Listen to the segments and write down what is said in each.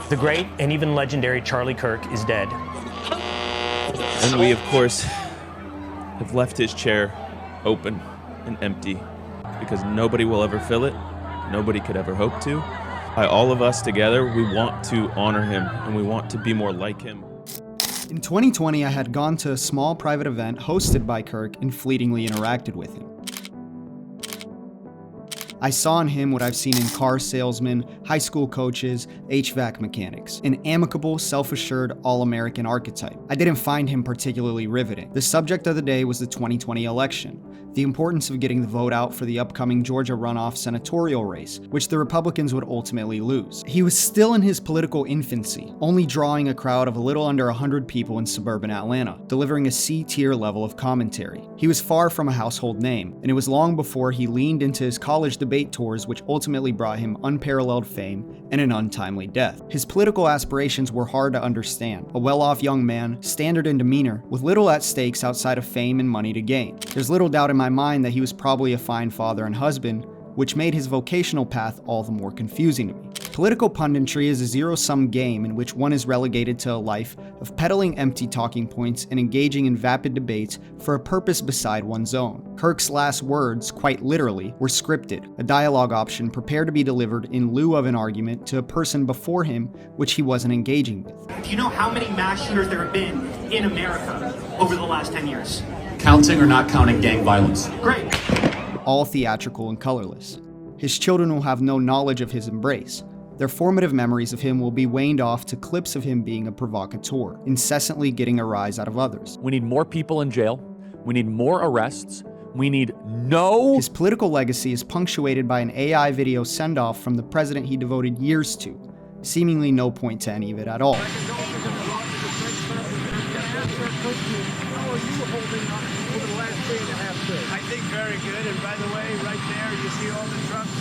The great and even legendary Charlie Kirk is dead. And we, of course, have left his chair open and empty because nobody will ever fill it. Nobody could ever hope to. By all of us together, we want to honor him and we want to be more like him. In 2020, I had gone to a small private event hosted by Kirk and fleetingly interacted with him. I saw in him what I've seen in car salesmen, high school coaches, HVAC mechanics, an amicable, self-assured, all-American archetype. I didn't find him particularly riveting. The subject of the day was the 2020 election, the importance of getting the vote out for the upcoming Georgia runoff senatorial race, which the Republicans would ultimately lose. He was still in his political infancy, only drawing a crowd of a little under 100 people in suburban Atlanta, delivering a C-tier level of commentary. He was far from a household name, and it was long before he leaned into his college debate tours which ultimately brought him unparalleled fame and an untimely death. His political aspirations were hard to understand. A well-off young man, standard in demeanor, with little at stakes outside of fame and money to gain. There's little doubt in my mind that he was probably a fine father and husband, which made his vocational path all the more confusing to me. Political punditry is a zero-sum game in which one is relegated to a life of peddling empty talking points and engaging in vapid debates for a purpose beside one's own. Kirk's last words, quite literally, were scripted, a dialogue option prepared to be delivered in lieu of an argument to a person before him which he wasn't engaging with. Do you know how many mass shooters there have been in America over the last 10 years? Counting or not counting gang violence? Great. All theatrical and colorless. His children will have no knowledge of his embrace. Their formative memories of him will be waned off to clips of him being a provocateur, incessantly getting a rise out of others. We need more people in jail. We need more arrests. We need no... His political legacy is punctuated by an AI video send-off from the president he devoted years to, seemingly no point to any of it at all. I think very good, and by the way, right there, you see all the trucks.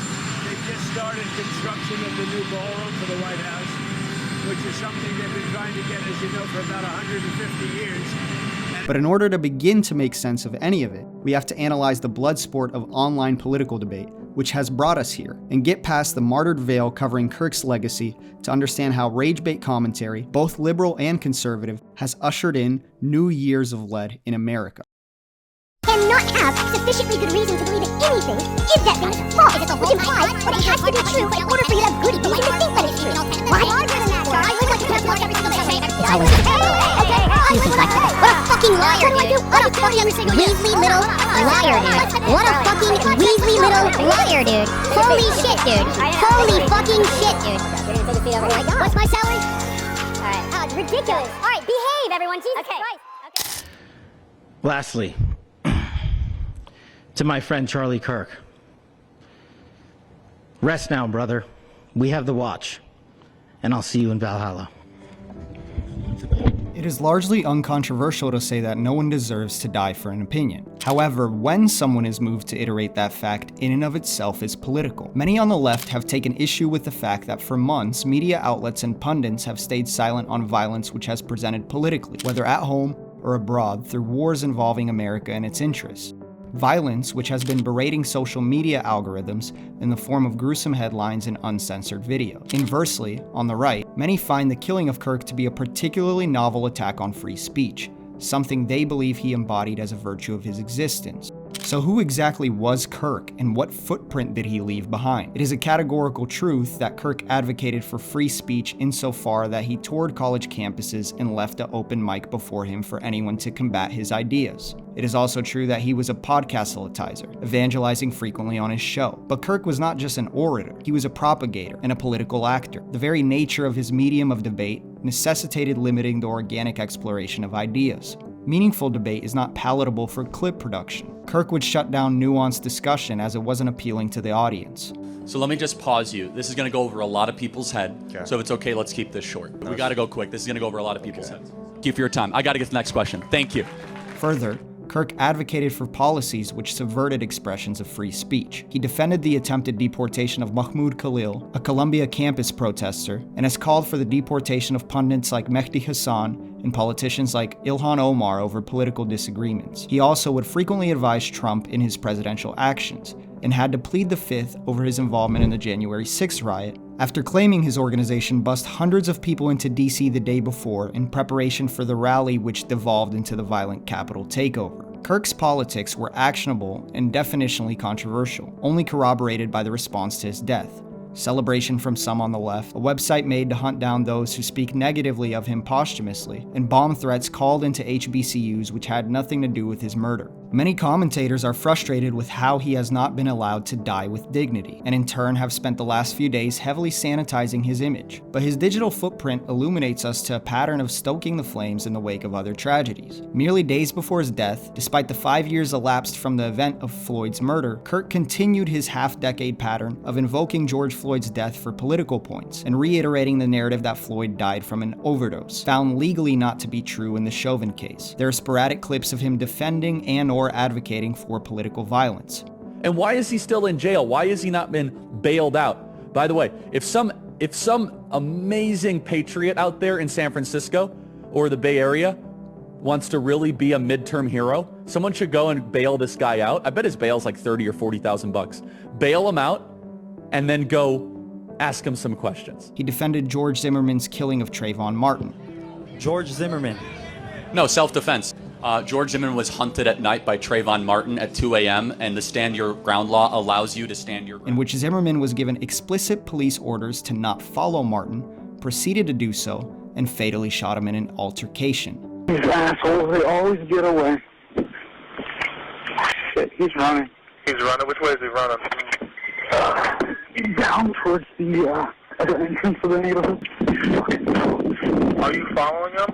They've just started construction of the new ballroom for the White House, which is something they've been trying to get, as you know, for about 150 years. But in order to begin to make sense of any of it, we have to analyze the blood sport of online political debate, which has brought us here, and get past the martyred veil covering Kirk's legacy to understand how rage-bait commentary, both liberal and conservative, has ushered in new years of lead in America. Cannot have sufficiently good reason to believe that anything is that thing is false, which implies that it has to be true in order for you to have good reason to think that it's true. What? I live like you have to watch every single day. It's always okay. You think like that. What a fucking liar, dude. What a fucking weaselly little liar, dude. What a fucking weaselly little liar, dude. Holy shit, dude. Holy fucking shit, dude. What's my salary? Alright. Oh, it's ridiculous. Alright, behave, everyone. Jesus Christ. Okay. Lastly, to my friend Charlie Kirk. Rest now, brother. We have the watch, and I'll see you in Valhalla. It is largely uncontroversial to say that no one deserves to die for an opinion. However, when someone is moved to iterate that fact in and of itself is political. Many on the left have taken issue with the fact that for months, media outlets and pundits have stayed silent on violence which has presented politically, whether at home or abroad, through wars involving America and its interests. Violence, which has been berating social media algorithms in the form of gruesome headlines and uncensored video. Inversely, on the right, many find the killing of Kirk to be a particularly novel attack on free speech, something they believe he embodied as a virtue of his existence. So who exactly was Kirk, and what footprint did he leave behind? It is a categorical truth that Kirk advocated for free speech insofar that he toured college campuses and left an open mic before him for anyone to combat his ideas. It is also true that he was a podcastilitizer, evangelizing frequently on his show. But Kirk was not just an orator, he was a propagator and a political actor. The very nature of his medium of debate necessitated limiting the organic exploration of ideas. Meaningful debate is not palatable for clip production. Kirk would shut down nuanced discussion as it wasn't appealing to the audience. So let me just pause you. This is going to go over a lot of people's head. Okay. So if it's okay, let's keep this short. We got to go quick. This is going to go over a lot of people's heads. Thank you for your time. I got to get to the next question. Thank you. Further, Kirk advocated for policies which subverted expressions of free speech. He defended the attempted deportation of Mahmoud Khalil, a Columbia campus protester, and has called for the deportation of pundits like Mehdi Hassan and politicians like Ilhan Omar over political disagreements. He also would frequently advise Trump in his presidential actions, and had to plead the fifth over his involvement in the January 6th riot, After claiming his organization bussed hundreds of people into DC the day before in preparation for the rally which devolved into the violent Capitol takeover, Kirk's politics were actionable and definitionally controversial, only corroborated by the response to his death. Celebration from some on the left, a website made to hunt down those who speak negatively of him posthumously, and bomb threats called into HBCUs which had nothing to do with his murder. Many commentators are frustrated with how he has not been allowed to die with dignity, and in turn have spent the last few days heavily sanitizing his image. But his digital footprint illuminates us to a pattern of stoking the flames in the wake of other tragedies. Merely days before his death, despite the 5 years elapsed from the event of Floyd's murder, Kirk continued his half-decade pattern of invoking George Floyd's death for political points, and reiterating the narrative that Floyd died from an overdose, found legally not to be true in the Chauvin case. There are sporadic clips of him defending and/or advocating for political violence. And why is he still in jail? Why has he not been bailed out? By the way, if some amazing patriot out there in San Francisco or the Bay Area wants to really be a midterm hero, someone should go and bail this guy out. I bet his bail's like 30 or 40,000 bucks. Bail him out and then go ask him some questions. He defended George Zimmerman's killing of Trayvon Martin. George Zimmerman. No, self-defense. George Zimmerman was hunted at night by Trayvon Martin at 2 a.m. and the stand your ground law allows you to stand your ground. In which Zimmerman was given explicit police orders to not follow Martin, proceeded to do so, and fatally shot him in an altercation. These assholes, they always get away. Shit, he's running. He's running? Which way is he running? Down towards the entrance of the neighborhood. Are you following him?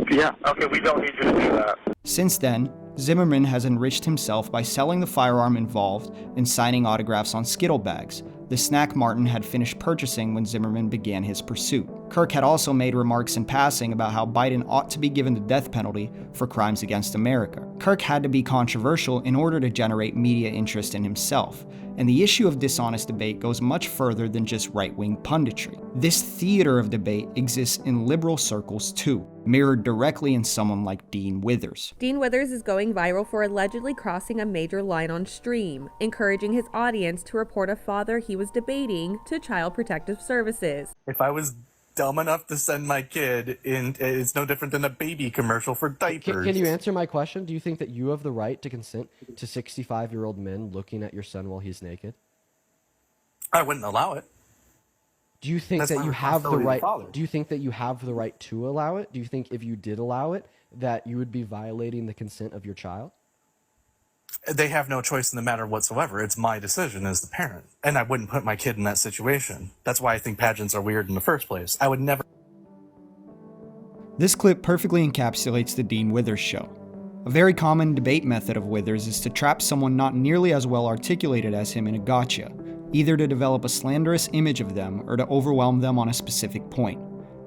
Yeah. Okay, we don't need you to do that. Since then, Zimmerman has enriched himself by selling the firearm involved and signing autographs on Skittle bags, the snack Martin had finished purchasing when Zimmerman began his pursuit. Kirk had also made remarks in passing about how Biden ought to be given the death penalty for crimes against America. Kirk had to be controversial in order to generate media interest in himself, and the issue of dishonest debate goes much further than just right-wing punditry. This theater of debate exists in liberal circles too, mirrored directly in someone like Dean Withers. Dean Withers is going viral for allegedly crossing a major line on stream, encouraging his audience to report a father he was debating to Child Protective Services. If I was dumb enough to send my kid in, it's no different than a baby commercial for diapers. Can you answer my question? Do you think that you have the right to consent to 65-year-old men looking at your son while he's naked? I wouldn't allow it. Do you think That's that my you have the right? responsibility. Do you think that you have the right to allow it? Do you think if you did allow it, that you would be violating the consent of your child? They have no choice in the matter whatsoever. It's my decision as the parent. And I wouldn't put my kid in that situation. That's why I think pageants are weird in the first place. I would never... This clip perfectly encapsulates the Dean Withers show. A very common debate method of Withers is to trap someone not nearly as well articulated as him in a gotcha, either to develop a slanderous image of them or to overwhelm them on a specific point.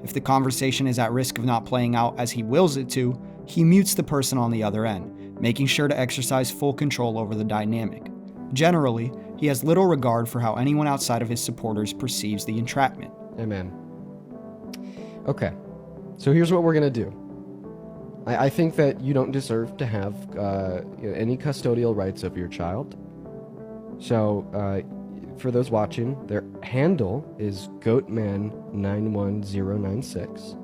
If the conversation is at risk of not playing out as he wills it to, he mutes the person on the other end, making sure to exercise full control over the dynamic. Generally, he has little regard for how anyone outside of his supporters perceives the entrapment. Amen. Okay, so here's what we're gonna do. I think that you don't deserve to have any custodial rights over your child. So, for those watching, their handle is goatman91096.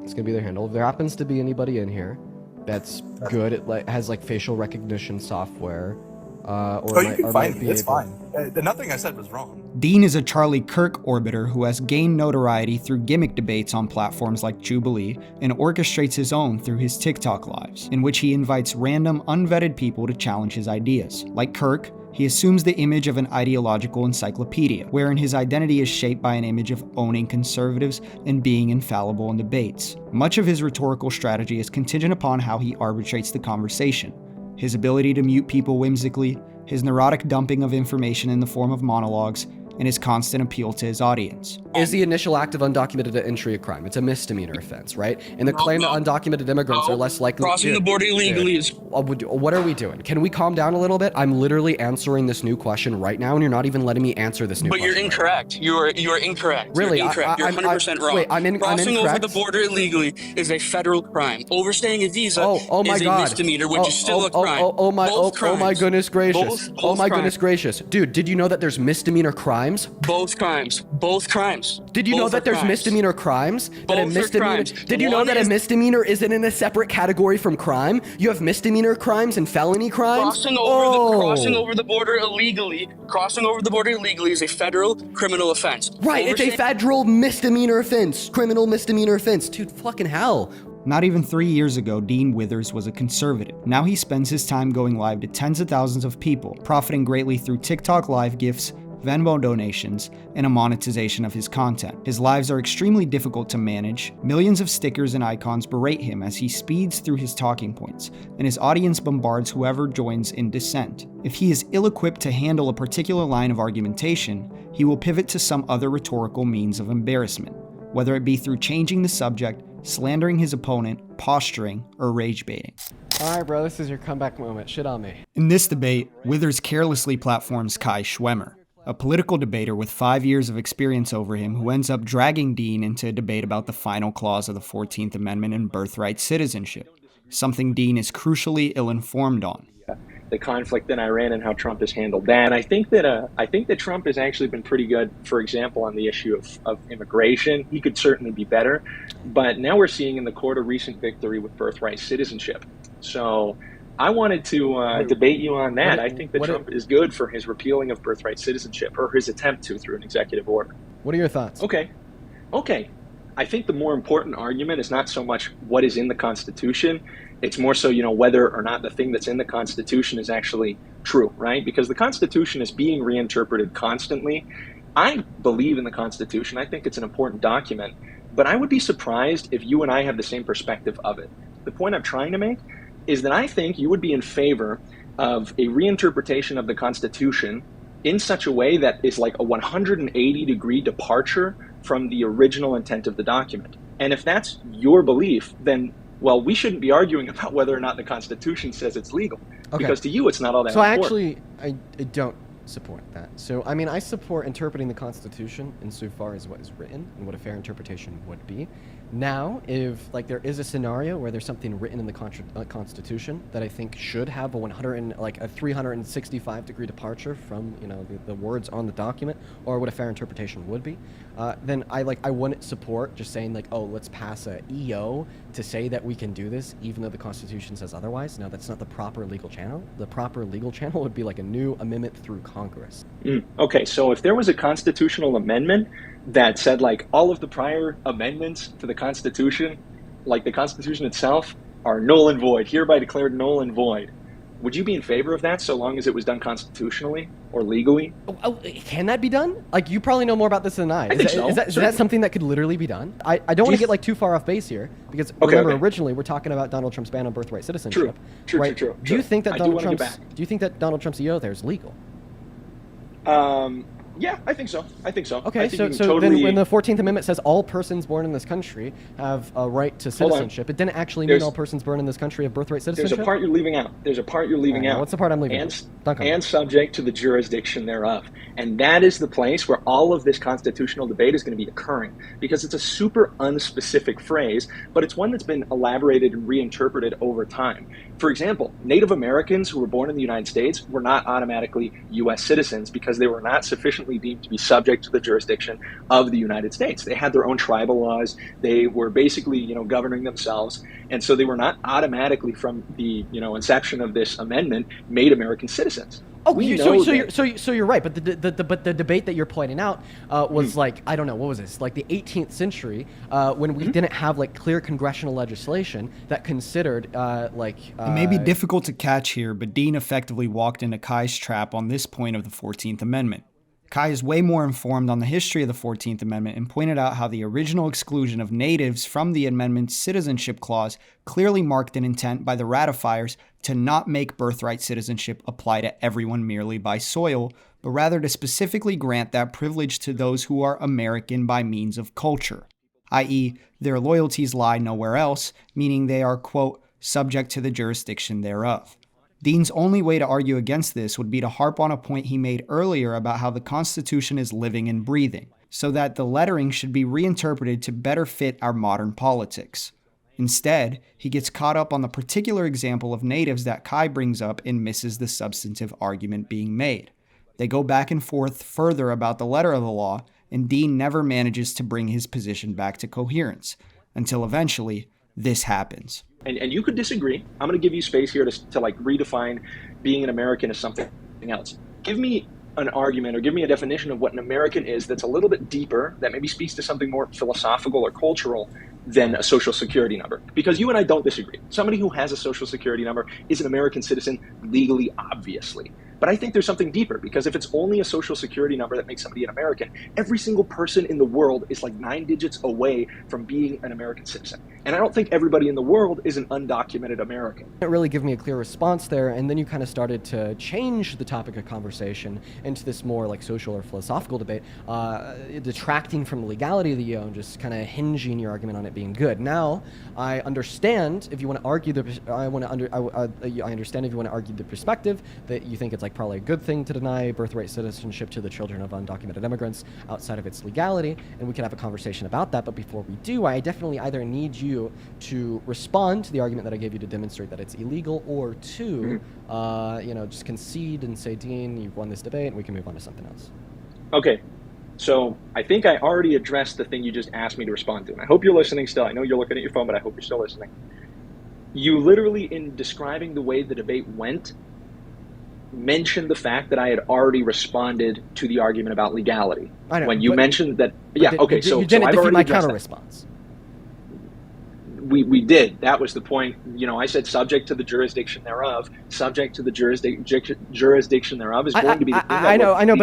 It's gonna be their handle. If there happens to be anybody in here that's good at has like facial recognition software, you can find me. It's fine. Nothing I said was wrong. Dean is a Charlie Kirk orbiter who has gained notoriety through gimmick debates on platforms like Jubilee and orchestrates his own through his TikTok lives, in which he invites random, unvetted people to challenge his ideas. Like Kirk, he assumes the image of an ideological encyclopedia, wherein his identity is shaped by an image of owning conservatives and being infallible in debates. Much of his rhetorical strategy is contingent upon how he arbitrates the conversation. His ability to mute people whimsically, his neurotic dumping of information in the form of monologues, and his constant appeal to his audience. Is the initial act of undocumented entry a crime? It's a misdemeanor offense, right? And the claim that undocumented immigrants are less likely... Crossing the border illegally is... What are we doing? Can we calm down a little bit? I'm literally answering this new question right now, and you're not even letting me answer this new question. But you're incorrect. You are incorrect. Really? You're incorrect. You're 100% wrong. Wait, I'm Crossing over incorrect? the border illegally is a federal crime. Overstaying a visa oh my is God. a misdemeanor, which is still a crime. Oh my goodness gracious. Both Oh my crimes. goodness gracious. Dude, did you know that there's misdemeanor crimes? Both crimes. Both crimes. Did you know that there's misdemeanor crimes? That a Both are misdemeanor. crimes. Did you know One that a is- misdemeanor isn't in a separate category from crime? You have misdemeanor crimes and felony crimes? Crossing over the border illegally. Crossing over the border illegally is a federal criminal offense. Right, it's a federal misdemeanor offense. Criminal misdemeanor offense. Dude, fucking hell. Not even 3 years ago, Dean Withers was a conservative. Now he spends his time going live to tens of thousands of people, profiting greatly through TikTok live gifts, Venmo donations, and a monetization of his content. His lives are extremely difficult to manage. Millions of stickers and icons berate him as he speeds through his talking points, and his audience bombards whoever joins in dissent. If he is ill-equipped to handle a particular line of argumentation, he will pivot to some other rhetorical means of embarrassment, whether it be through changing the subject, slandering his opponent, posturing, or rage baiting. Alright, bro, this is your comeback moment. Shit on me. In this debate, Withers carelessly platforms Kai Schwemmer, a political debater with 5 years of experience over him who ends up dragging Dean into a debate about the final clause of the 14th Amendment and birthright citizenship, something Dean is crucially ill-informed on. The conflict in Iran and how Trump has handled that. And I think that Trump has actually been pretty good, for example, on the issue of immigration. He could certainly be better. But now we're seeing in the court a recent victory with birthright citizenship. So I wanted to debate you on that. I think that Trump is good for his repealing of birthright citizenship, or his attempt to through an executive order. What are your thoughts? Okay. I think the more important argument is not so much what is in the Constitution. It's more so, whether or not the thing that's in the Constitution is actually true, right? Because the Constitution is being reinterpreted constantly. I believe in the Constitution. I think it's an important document. But I would be surprised if you and I have the same perspective of it. The point I'm trying to make is that I think you would be in favor of a reinterpretation of the Constitution in such a way that is like a 180-degree departure from the original intent of the document. And if that's your belief, then, well, we shouldn't be arguing about whether or not the Constitution says it's legal. Okay. Because to you, it's not all that important. I don't support that. So, I mean, I support interpreting the Constitution insofar as what is written and what a fair interpretation would be. Now, if there is a scenario where there's something written in the Constitution that I think should have a 365-degree departure from the words on the document, or what a fair interpretation would be, then I wouldn't support just saying let's pass a EO to say that we can do this, even though the Constitution says otherwise. No, that's not the proper legal channel. The proper legal channel would be a new amendment through Congress. Okay, so if there was a constitutional amendment that said all of the prior amendments to the Constitution, the Constitution itself, are null and void, hereby declared null and void, would you be in favor of that so long as it was done constitutionally or legally? Can that be done? You probably know more about this than I. I think so. Is that something that could literally be done? I don't want to get too far off base here, because remember, originally we're talking about Donald Trump's ban on birthright citizenship. True. Do you think that Donald Trump's EO there is legal? Yeah, I think so. Okay, so then when the 14th Amendment says all persons born in this country have a right to citizenship, it didn't actually mean all persons born in this country have birthright citizenship? There's a part you're leaving out. What's the part I'm leaving out? And subject to the jurisdiction thereof. And that is the place where all of this constitutional debate is going to be occurring, because it's a super unspecific phrase, but it's one that's been elaborated and reinterpreted over time. For example, Native Americans who were born in the United States were not automatically U.S. citizens because they were not sufficiently deemed to be subject to the jurisdiction of the United States. They had their own tribal laws. They were basically, governing themselves. And so they were not automatically, from the, inception of this amendment, made American citizens. Oh, so you're right, but the debate that you're pointing out was I don't know, what was this? The 18th century when we didn't have clear congressional legislation that considered It may be difficult to catch here, but Dean effectively walked into Kai's trap on this point of the 14th Amendment. Kai is way more informed on the history of the 14th Amendment and pointed out how the original exclusion of natives from the amendment's citizenship clause clearly marked an intent by the ratifiers to not make birthright citizenship apply to everyone merely by soil, but rather to specifically grant that privilege to those who are American by means of culture, i.e., their loyalties lie nowhere else, meaning they are, quote, subject to the jurisdiction thereof. Dean's only way to argue against this would be to harp on a point he made earlier about how the Constitution is living and breathing, so that the lettering should be reinterpreted to better fit our modern politics. Instead, he gets caught up on the particular example of natives that Kai brings up and misses the substantive argument being made. They go back and forth further about the letter of the law, and Dean never manages to bring his position back to coherence, until eventually, this happens. And you could disagree. I'm going to give you space here to like redefine being an American as something else. Give me an argument or give me a definition of what an American is that's a little bit deeper, that maybe speaks to something more philosophical or cultural than a social security number. Because you and I don't disagree. Somebody who has a social security number is an American citizen legally, obviously. But I think there's something deeper, because if it's only a social security number that makes somebody an American, every single person in the world is like 9 digits away from being an American citizen. And I don't think everybody in the world is an undocumented American. Didn't really give me a clear response there, and then you kind of started to change the topic of conversation into this more like social or philosophical debate, detracting from the legality of the EO and just kind of hinging your argument on it being good. Now, I understand if you want to argue I understand if you want to argue the perspective that you think it's like probably a good thing to deny birthright citizenship to the children of undocumented immigrants outside of its legality, and we can have a conversation about that. But before we do, I definitely either need you to respond to the argument that I gave you to demonstrate that it's illegal, or two, just concede and say, Dean, you've won this debate, and we can move on to something else. Okay. So I think I already addressed the thing you just asked me to respond to. And I hope you're listening still. I know you're looking at your phone, but I hope you're still listening. You literally, in describing the way the debate went, mentioned the fact that I had already responded to the argument about legality. I know, when you mentioned that, so you didn't I've defeat already my addressed counter that. response. We did. That was the point. I said subject to the jurisdiction thereof. Subject to the jurisdiction thereof is going to be the thing I know,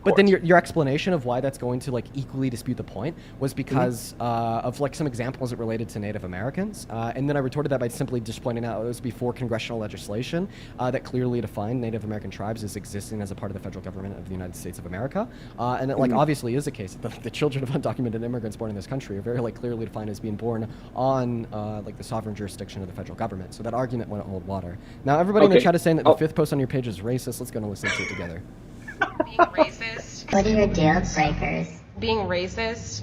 but then your your explanation of why that's going to like equally dispute the point was because of like some examples that related to Native Americans, and then I retorted that by simply just pointing out it was before congressional legislation that clearly defined Native American tribes as existing as a part of the federal government of the United States of America, and it like obviously is the case that the children of undocumented immigrants born in this country are very like clearly defined as being born on like the sovereign jurisdiction of the federal government. So that argument wouldn't hold water. Now everybody in the chat is saying that the fifth post on your page is racist. Let's go and listen to it together. Being racist. What are your deal breakers? Being racist.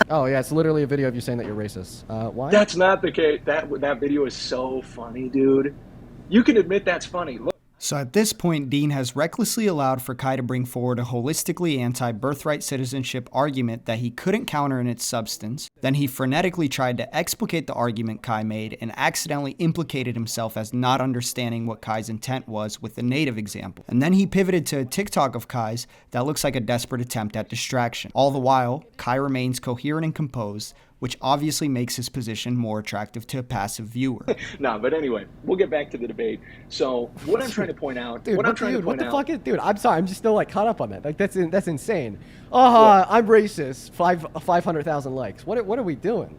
Oh yeah, it's literally a video of you saying that you're racist. Why? That's not the case. That video is so funny, dude. You can admit that's funny. Look. So at this point, Dean has recklessly allowed for Kai to bring forward a holistically anti-birthright citizenship argument that he couldn't counter in its substance. Then he frenetically tried to explicate the argument Kai made and accidentally implicated himself as not understanding what Kai's intent was with the native example. And then he pivoted to a TikTok of Kai's that looks like a desperate attempt at distraction. All the while, Kai remains coherent and composed, which obviously makes his position more attractive to a passive viewer. But anyway, we'll get back to the debate. So what I'm trying to point out, dude, what the fuck is, dude? I'm sorry, I'm just still like caught up on that. Like that's insane. I'm racist. 500,000 likes. What are we doing?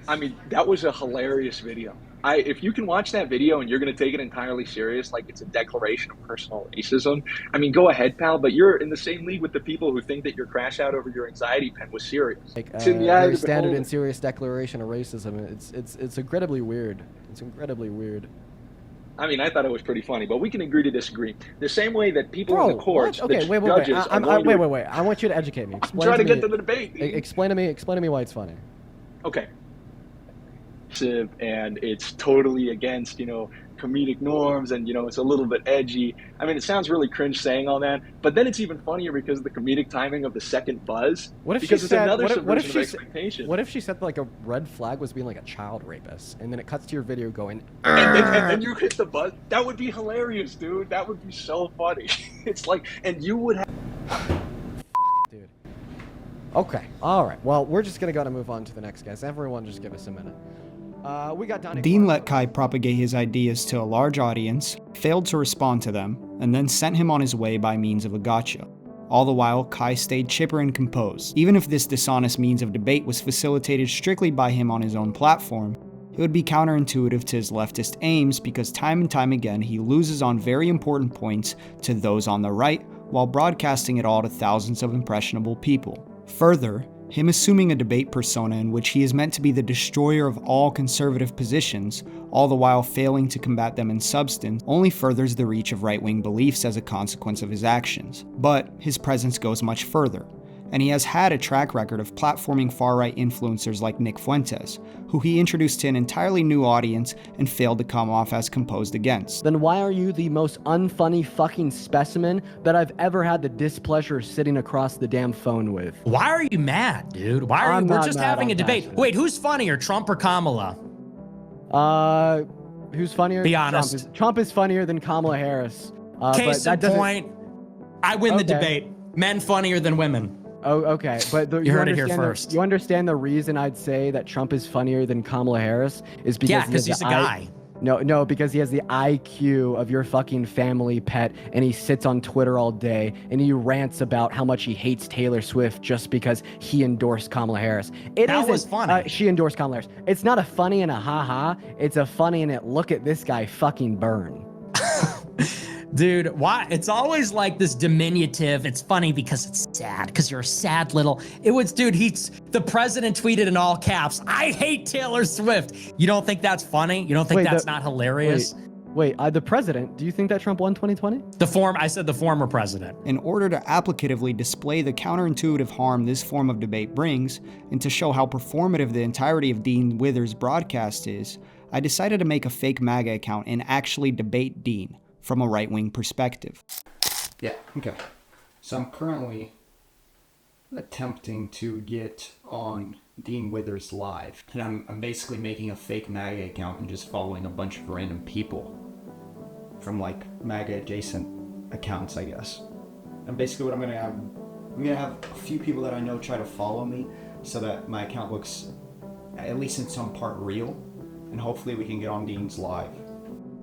I mean, that was a hilarious video. If you can watch that video and you're going to take it entirely serious, like it's a declaration of personal racism, I mean, go ahead, pal, but you're in the same league with the people who think that your crash out over your anxiety pen was serious. Like, very standard and serious declaration of racism. It's incredibly weird. It's incredibly weird. I mean, I thought it was pretty funny, but we can agree to disagree. The same way that people in the courts, wait. judges Wait. I want you to educate me. I'm trying to get to the debate. Explain to me why it's funny. Okay. And it's totally against, comedic norms, and, it's a little bit edgy. I mean, it sounds really cringe saying all that, but then it's even funnier because of the comedic timing of the second buzz. What if because she it's said, another what if subversion of expectation. What if she said like a red flag was being like a child rapist, and then it cuts to your video going, and then you hit the buzz? That would be hilarious, dude. That would be so funny. It's like, and you would have... Dude. Okay, all right. Well, we're just going to go and move on to the next guest. Everyone just give us a minute. We got Donnie. Dean let Kai propagate his ideas to a large audience, failed to respond to them, and then sent him on his way by means of a gotcha. All the while, Kai stayed chipper and composed. Even if this dishonest means of debate was facilitated strictly by him on his own platform, It would be counterintuitive to his leftist aims because time and time again he loses on very important points to those on the right while broadcasting it all to thousands of impressionable people. Further, him assuming a debate persona in which he is meant to be the destroyer of all conservative positions, all the while failing to combat them in substance, only furthers the reach of right-wing beliefs as a consequence of his actions. But his presence goes much further, and he has had a track record of platforming far-right influencers like Nick Fuentes, who he introduced to an entirely new audience and failed to come off as composed against. Then why are you the most unfunny fucking specimen that I've ever had the displeasure of sitting across the damn phone with? Why are you mad, dude? Why are you? We're just having a debate. Wait, who's funnier, Trump or Kamala? Who's funnier? Be honest. Trump is funnier than Kamala Harris. Case in point, I win the debate. Men funnier than women. Oh, okay. But you heard it here first. You understand the reason I'd say that Trump is funnier than Kamala Harris is because he's a guy. No, because he has the IQ of your fucking family pet, and he sits on Twitter all day, and he rants about how much he hates Taylor Swift just because he endorsed Kamala Harris. That was funny. She endorsed Kamala Harris. It's not a funny and a ha-ha. It's a funny and a look at this guy fucking burn. Dude, why? It's always like this diminutive. It's funny because it's sad, because you're a sad little. It was, dude, the president tweeted in all caps, "I hate Taylor Swift." You don't think that's funny? You don't think that's not hilarious? Wait, the president, do you think that Trump won 2020? I said the former president. In order to applicatively display the counterintuitive harm this form of debate brings, and to show how performative the entirety of Dean Withers' broadcast is, I decided to make a fake MAGA account and actually debate Dean from a right-wing perspective. Yeah, okay. So I'm currently attempting to get on Dean Withers live. And I'm basically making a fake MAGA account and just following a bunch of random people from like MAGA adjacent accounts, I guess. And basically what I'm gonna have a few people that I know try to follow me so that my account looks at least in some part real, and hopefully we can get on Dean's live.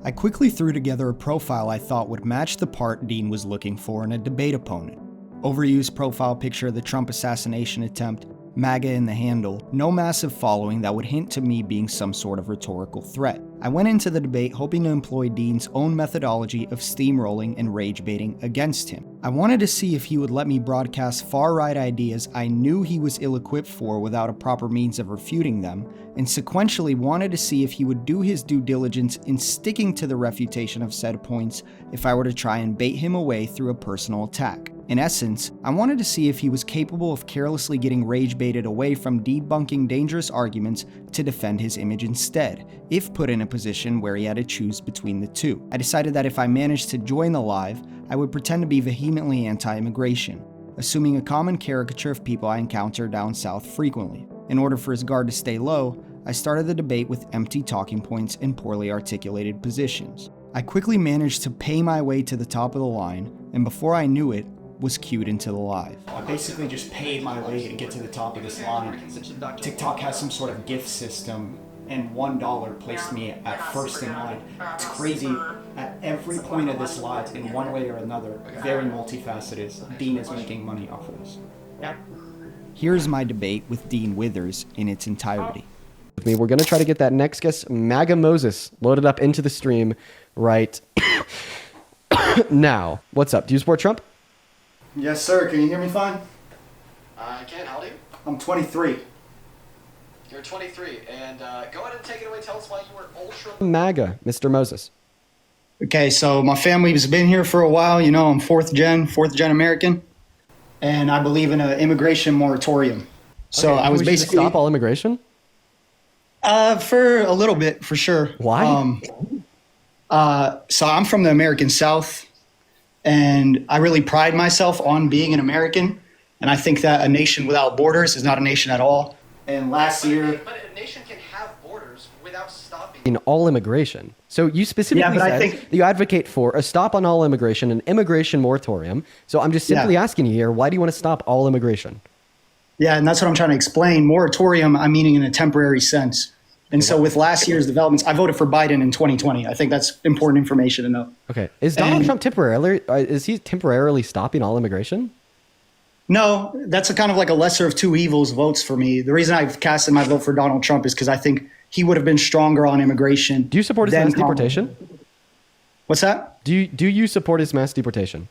I quickly threw together a profile I thought would match the part Dean was looking for in a debate opponent. Overused profile picture of the Trump assassination attempt, MAGA in the handle, no massive following that would hint to me being some sort of rhetorical threat. I went into the debate hoping to employ Dean's own methodology of steamrolling and rage baiting against him. I wanted to see if he would let me broadcast far-right ideas I knew he was ill-equipped for without a proper means of refuting them, and sequentially wanted to see if he would do his due diligence in sticking to the refutation of said points if I were to try and bait him away through a personal attack. In essence, I wanted to see if he was capable of carelessly getting rage baited away from debunking dangerous arguments to defend his image instead, if put in a position where he had to choose between the two. I decided that if I managed to join the live, I would pretend to be vehemently anti-immigration, assuming a common caricature of people I encounter down south frequently. In order for his guard to stay low, I started the debate with empty talking points and poorly articulated positions. I quickly managed to pay my way to the top of the line, and before I knew it, was cued into the live. I basically just paid my way to get to the top of this line. TikTok has some sort of gift system, and $1 placed me at first in line. It's crazy. At every point of this live, in one way or another, very multifaceted, Dean is making money off of this. Here's my debate with Dean Withers in its entirety. We're going to try to get that next guest, MAGA Moses, loaded up into the stream right now. What's up? Do you support Trump? Yes, sir. Can you hear me fine? I can. How old are you? I'm 23. You're 23. And go ahead and take it away. Tell us why you were ultra... MAGA, Mr. Moses. Okay, so my family's been here for a while. You know, I'm fourth gen American. And I believe in an immigration moratorium. So I was basically... stop all immigration? For a little bit, for sure. Why? So I'm from the American South. And I really pride myself on being an American. And I think that a nation without borders is not a nation at all. And last year... But a nation can have borders without stopping... In all immigration. So you specifically said that you advocate for a stop on all immigration, an immigration moratorium. So I'm just simply asking you here, why do you want to stop all immigration? Yeah, and that's what I'm trying to explain. Moratorium, I'm meaning in a temporary sense. And so with last year's developments, I voted for Biden in 2020. I think that's important information to know. Okay. Is Donald Trump temporarily stopping all immigration? No, that's a kind of like a lesser of two evils votes for me. The reason I've casted my vote for Donald Trump is because I think he would have been stronger on immigration. Do you support his mass deportation? What's that? Do you support his mass deportation?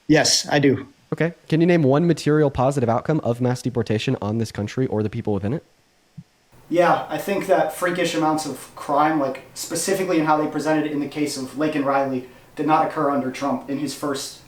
Yes, I do. Okay. Can you name one material positive outcome of mass deportation on this country or the people within it? Yeah, I think that freakish amounts of crime, like specifically in how they presented it in the case of Laken Riley, did not occur under Trump in his first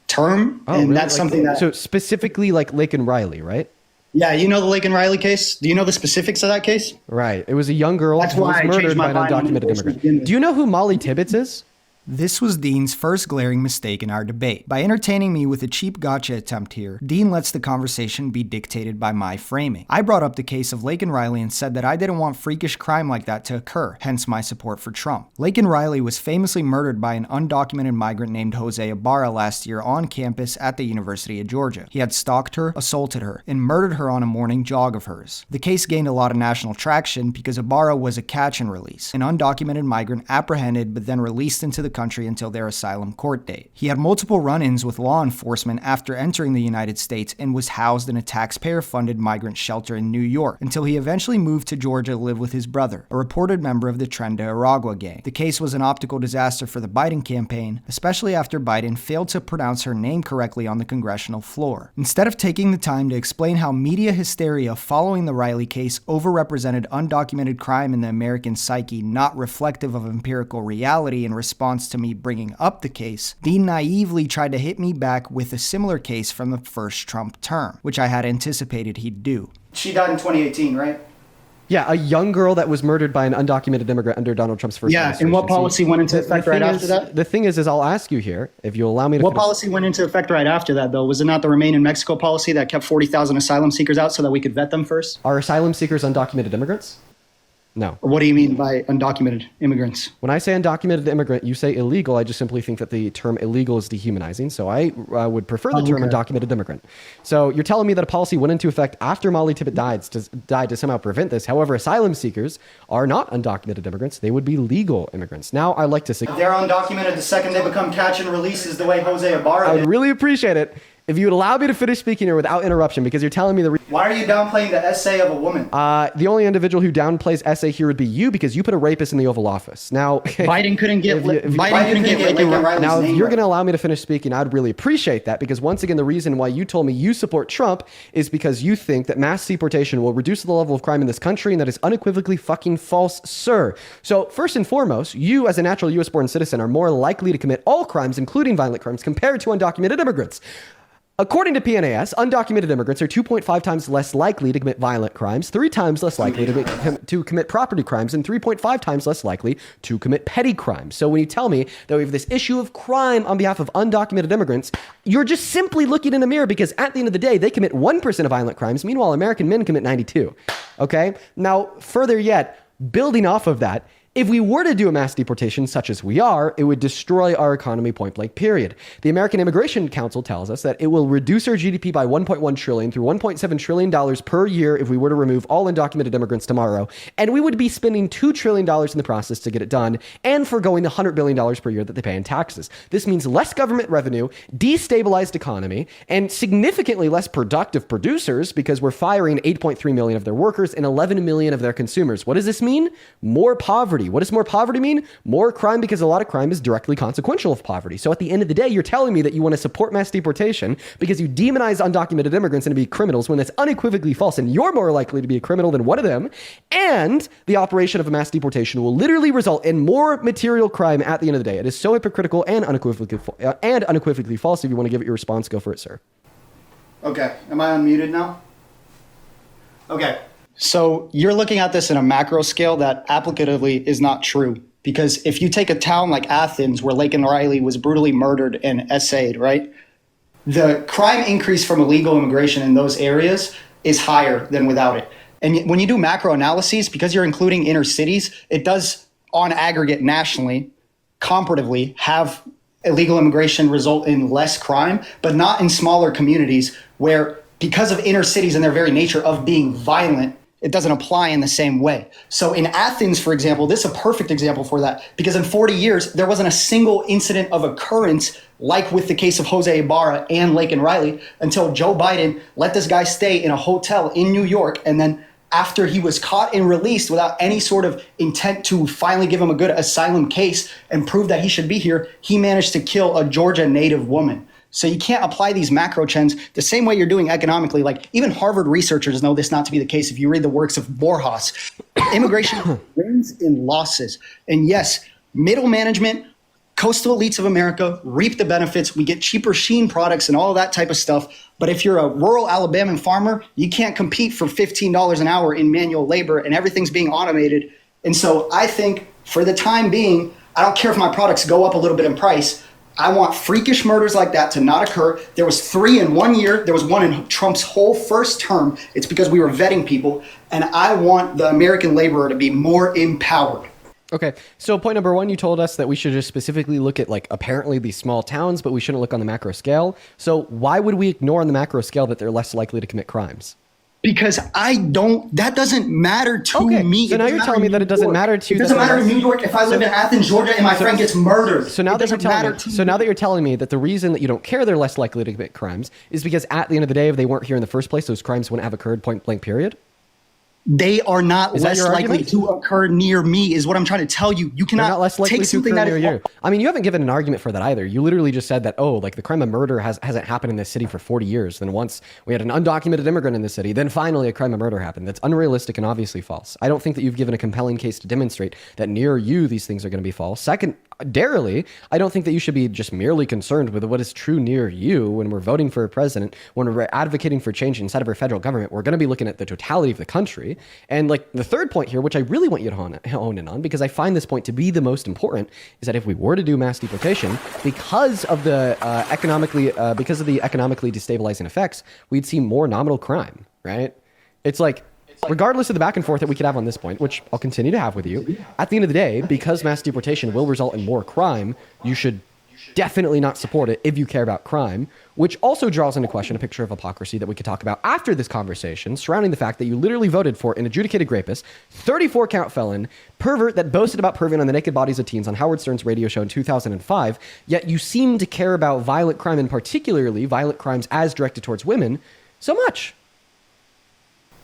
term. Oh, and really? that's something that... So specifically like Laken Riley, right? Yeah, you know the Laken Riley case? Do you know the specifics of that case? Right. It was a young girl That's who why was I changed murdered my by an mind on undocumented it to begin immigrant. with. Do you know who Molly Tibbetts is? This was Dean's first glaring mistake in our debate. By entertaining me with a cheap gotcha attempt here, Dean lets the conversation be dictated by my framing. I brought up the case of Laken Riley and said that I didn't want freakish crime like that to occur, hence my support for Trump. Laken Riley was famously murdered by an undocumented migrant named Jose Ibarra last year on campus at the University of Georgia. He had stalked her, assaulted her, and murdered her on a morning jog of hers. The case gained a lot of national traction because Ibarra was a catch and release, an undocumented migrant apprehended but then released into the country until their asylum court date. He had multiple run-ins with law enforcement after entering the United States and was housed in a taxpayer-funded migrant shelter in New York until he eventually moved to Georgia to live with his brother, a reported member of the Tren de Aragua gang. The case was an optical disaster for the Biden campaign, especially after Biden failed to pronounce her name correctly on the congressional floor. Instead of taking the time to explain how media hysteria following the Riley case overrepresented undocumented crime in the American psyche, not reflective of empirical reality in response to me bringing up the case, Dean naively tried to hit me back with a similar case from the first Trump term, which I had anticipated he'd do. She died in 2018, right? Yeah, a young girl that was murdered by an undocumented immigrant under Donald Trump's first administration. And what policy went into effect right after that? The thing is I'll ask you here, if you'll allow me to... What policy went into effect right after that, though? Was it not the Remain in Mexico policy that kept 40,000 asylum seekers out so that we could vet them first? Are asylum seekers undocumented immigrants? No. What do you mean by undocumented immigrants? When I say undocumented immigrant, you say illegal. I just simply think that the term illegal is dehumanizing, so I would prefer the term undocumented immigrant. So you're telling me that a policy went into effect after Molly Tibbetts died to somehow prevent this. However, asylum seekers are not undocumented immigrants. They would be legal immigrants. Now, I like to say... They're undocumented the second they become catch and release is the way Jose Ibarra I did. would really appreciate it if you would allow me to finish speaking here without interruption, because you're telling me the... Why are you downplaying the essay of a woman? The only individual who downplays essay here would be you, because you put a rapist in the Oval Office. Now, Biden couldn't get Now, if you're going to allow me to finish speaking, I'd really appreciate that, because once again, the reason why you told me you support Trump is because you think that mass deportation will reduce the level of crime in this country, and that is unequivocally fucking false, sir. So, first and foremost, you as a natural U.S.-born citizen are more likely to commit all crimes, including violent crimes, compared to undocumented immigrants. According to PNAS, undocumented immigrants are 2.5 times less likely to commit violent crimes, 3 times less likely to commit property crimes, and 3.5 times less likely to commit petty crimes. So when you tell me that we have this issue of crime on behalf of undocumented immigrants, you're just simply looking in a mirror, because at the end of the day, they commit 1% of violent crimes. Meanwhile, American men commit 92. Okay? Now, further yet, building off of that, if we were to do a mass deportation such as we are, it would destroy our economy point blank, period. The American Immigration Council tells us that it will reduce our GDP by $1.1 trillion through $1.7 trillion per year if we were to remove all undocumented immigrants tomorrow. And we would be spending $2 trillion in the process to get it done, and foregoing the $100 billion per year that they pay in taxes. This means less government revenue, destabilized economy, and significantly less productive producers, because we're firing 8.3 million of their workers and 11 million of their consumers. What does this mean? More poverty. What does more poverty mean? More crime, because a lot of crime is directly consequential of poverty. So at the end of the day, you're telling me that you want to support mass deportation because you demonize undocumented immigrants and to be criminals, when that's unequivocally false, and you're more likely to be a criminal than one of them. And the operation of a mass deportation will literally result in more material crime at the end of the day. It is so hypocritical and unequivocally false. If you want to give it your response, go for it, sir. Okay. Am I unmuted now? Okay. So you're looking at this in a macro scale that applicatively is not true. Because if you take a town like Athens, where Laken Riley was brutally murdered and essayed, right? The crime increase from illegal immigration in those areas is higher than without it. And when you do macro analyses, because you're including inner cities, it does, on aggregate nationally, comparatively, have illegal immigration result in less crime, but not in smaller communities where, because of inner cities and their very nature of being violent, it doesn't apply in the same way. So in Athens, for example, this is a perfect example for that, because in 40 years, there wasn't a single incident of occurrence like with the case of Jose Ibarra and Laken Riley until Joe Biden let this guy stay in a hotel in New York and then after he was caught and released without any sort of intent to finally give him a good asylum case and prove that he should be here, he managed to kill a Georgia native woman. So you can't apply these macro trends the same way you're doing economically. Like even Harvard researchers know this not to be the case if you read the works of Borjas. Immigration wins and losses. And yes, middle management, coastal elites of America reap the benefits. We get cheaper Sheen products and all that type of stuff. But if you're a rural Alabama farmer, you can't compete for $15 an hour in manual labor and everything's being automated. And so I think for the time being, I don't care if my products go up a little bit in price. I want freakish murders like that to not occur. There was 3 in 1 year. There was 1 in Trump's whole first term. It's because we were vetting people. And I want the American laborer to be more empowered. Okay, so point number 1, you told us that we should just specifically look at like apparently these small towns, but we shouldn't look on the macro scale. So why would we ignore on the macro scale that they're less likely to commit crimes? Because that doesn't matter to me. So now you're telling me that it doesn't matter to you. It doesn't matter in New York if I live in Athens, Georgia, and my friend gets murdered. So now that you're telling me that the reason that you don't care they're less likely to commit crimes is because at the end of the day, if they weren't here in the first place, those crimes wouldn't have occurred, point blank period? They are not less likely to occur near me, is what I'm trying to tell you. You cannot less likely take something that near you. I mean, you haven't given an argument for that either. You literally just said that, like the crime of murder hasn't happened in this city for 40 years. Then once we had an undocumented immigrant in the city, then finally a crime of murder happened. That's unrealistic and obviously false. I don't think that you've given a compelling case to demonstrate that near you these things are going to be false. Secondarily, I don't think that you should be just merely concerned with what is true near you when we're voting for a president, when we're advocating for change inside of our federal government. We're going to be looking at the totality of the country. And like the third point here, which I really want you to hone in on, because I find this point to be the most important, is that if we were to do mass deportation, because of the economically destabilizing effects, we'd see more nominal crime, right? It's like, regardless of the back and forth that we could have on this point, which I'll continue to have with you, at the end of the day, because mass deportation will result in more crime, you should definitely not support it if you care about crime, which also draws into question a picture of hypocrisy that we could talk about after this conversation surrounding the fact that you literally voted for an adjudicated rapist, 34-count felon, pervert that boasted about perving on the naked bodies of teens on Howard Stern's radio show in 2005, yet you seem to care about violent crime and particularly violent crimes as directed towards women so much.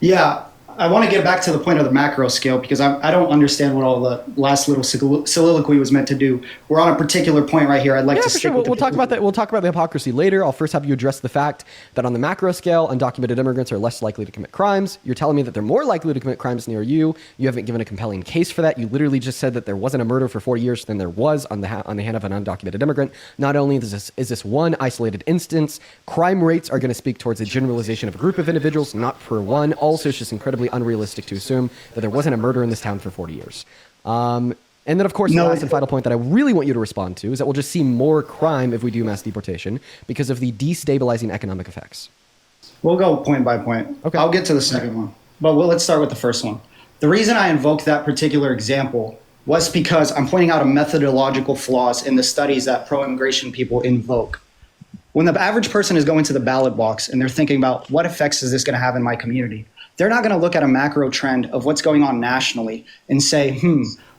Yeah. I want to get back to the point of the macro scale because I don't understand what all the last little soliloquy was meant to do. We're on a particular point right here. I'd like to stick with we'll talk about that. We'll talk about the hypocrisy later. I'll first have you address the fact that on the macro scale, undocumented immigrants are less likely to commit crimes. You're telling me that they're more likely to commit crimes near you. You haven't given a compelling case for that. You literally just said that there wasn't a murder for 40 years than there was on the hand of an undocumented immigrant. Not only is this one isolated instance, crime rates are going to speak towards a generalization of a group of individuals, not per one. Also, it's just incredibly unrealistic to assume that there wasn't a murder in this town for 40 years. And then, of course, the last and final point that I really want you to respond to is that we'll just see more crime if we do mass deportation because of the destabilizing economic effects. We'll go point by point. Okay. I'll get to the second one. But let's start with the first one. The reason I invoked that particular example was because I'm pointing out a methodological flaws in the studies that pro-immigration people invoke. When the average person is going to the ballot box and they're thinking about what effects is this going to have in my community, they're not going to look at a macro trend of what's going on nationally and say,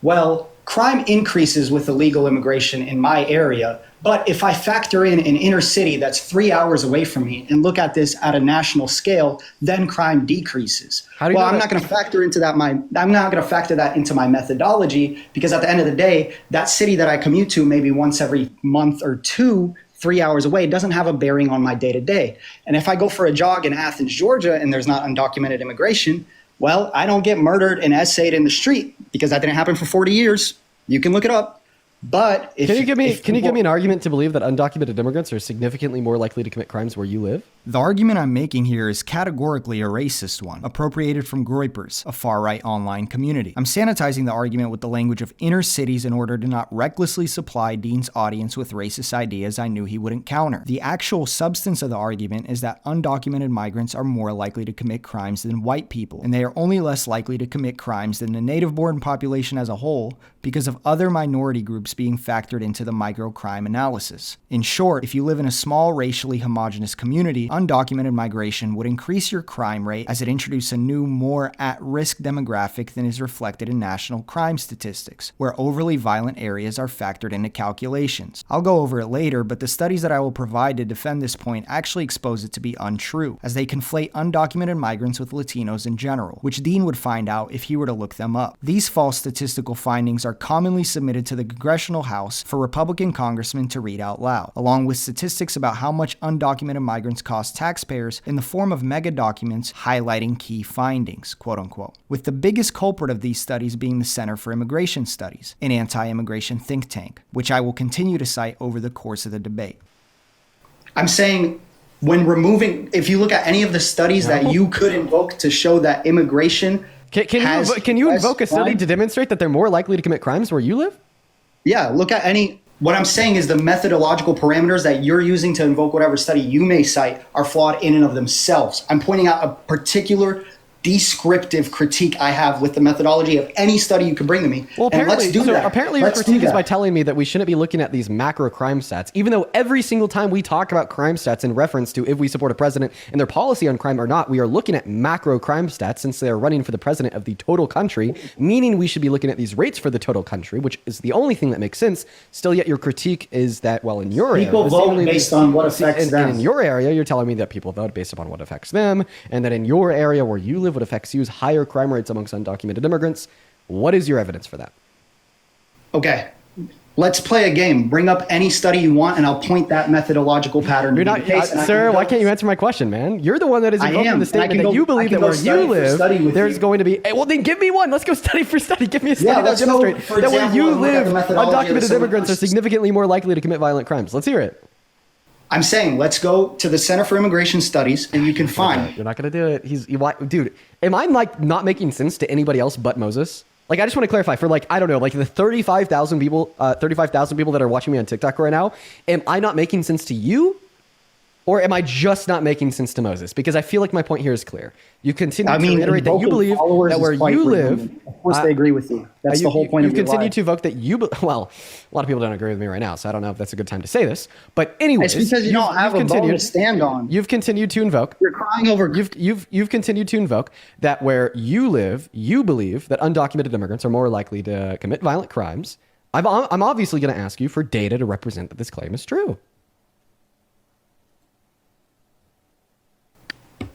well, crime increases with illegal immigration in my area, but if I factor in an inner city that's 3 hours away from me and look at this at a national scale, then crime decreases. I'm not going to factor that into my methodology because at the end of the day, that city that I commute to maybe once every month or two, 3 hours away, doesn't have a bearing on my day-to-day. And if I go for a jog in Athens, Georgia, and there's not undocumented immigration, well, I don't get murdered and essayed in the street because that didn't happen for 40 years. You can look it up. But can you give me an argument to believe that undocumented immigrants are significantly more likely to commit crimes where you live? The argument I'm making here is categorically a racist one, appropriated from Groypers, a far-right online community. I'm sanitizing the argument with the language of inner cities in order to not recklessly supply Dean's audience with racist ideas I knew he wouldn't counter. The actual substance of the argument is that undocumented migrants are more likely to commit crimes than white people, and they are only less likely to commit crimes than the native-born population as a whole because of other minority groups groups being factored into the microcrime analysis. In short, if you live in a small racially homogenous community, undocumented migration would increase your crime rate as it introduces a new, more at-risk demographic than is reflected in national crime statistics, where overly violent areas are factored into calculations. I'll go over it later, but the studies that I will provide to defend this point actually expose it to be untrue, as they conflate undocumented migrants with Latinos in general, which Dean would find out if he were to look them up. These false statistical findings are commonly submitted to the Congressional House for Republican congressmen to read out loud, along with statistics about how much undocumented migrants cost taxpayers in the form of mega documents highlighting key findings, quote unquote, with the biggest culprit of these studies being the Center for Immigration Studies, an anti-immigration think tank, which I will continue to cite over the course of the debate. I'm saying when removing, if you look at any of the studies that you could invoke to show that immigration can you invoke a study to demonstrate that they're more likely to commit crimes where you live? Yeah, look at any. What I'm saying is the methodological parameters that you're using to invoke whatever study you may cite are flawed in and of themselves. I'm pointing out a particular descriptive critique I have with the methodology of any study you could bring to me. Well, apparently, let's do that. Apparently your critique is by telling me that we shouldn't be looking at these macro crime stats, even though every single time we talk about crime stats in reference to if we support a president and their policy on crime or not, we are looking at macro crime stats since they are running for the president of the total country, meaning we should be looking at these rates for the total country, which is the only thing that makes sense. Still, yet your critique is that, well, in your area, people vote based on what affects them. In your area, you're telling me that people vote based upon what affects them, and that in your area where you live, what affects you is higher crime rates amongst undocumented immigrants. What is your evidence for that? Okay, let's play a game. Bring up any study you want, and I'll point that methodological pattern. You're not, sir. Why can't you answer my question, man? You're the one that is invoking the statement that you believe that where you live, there's going to be. Hey, well, then give me one. Let's go study for study. Give me a study that demonstrates that where you live, undocumented immigrants are significantly more likely to commit violent crimes. Let's hear it. I'm saying let's go to the Center for Immigration Studies, and you can find. You're not gonna do it. Dude, am I like not making sense to anybody else but Moses? Like, I just want to clarify for like, I don't know, like the 35,000 people that are watching me on TikTok right now. Am I not making sense to you? Or am I just not making sense to Moses? Because I feel like my point here is clear. You continue to reiterate that you believe that where you live... Of course they agree with you. That's the whole point of your life. You continue to evoke that you... Well, a lot of people don't agree with me right now, so I don't know if that's a good time to say this. But anyways... It's because you don't have a bone to stand on. You've continued to invoke... You're crying over... You've continued to invoke that where you live, you believe that undocumented immigrants are more likely to commit violent crimes. I'm obviously going to ask you for data to represent that this claim is true.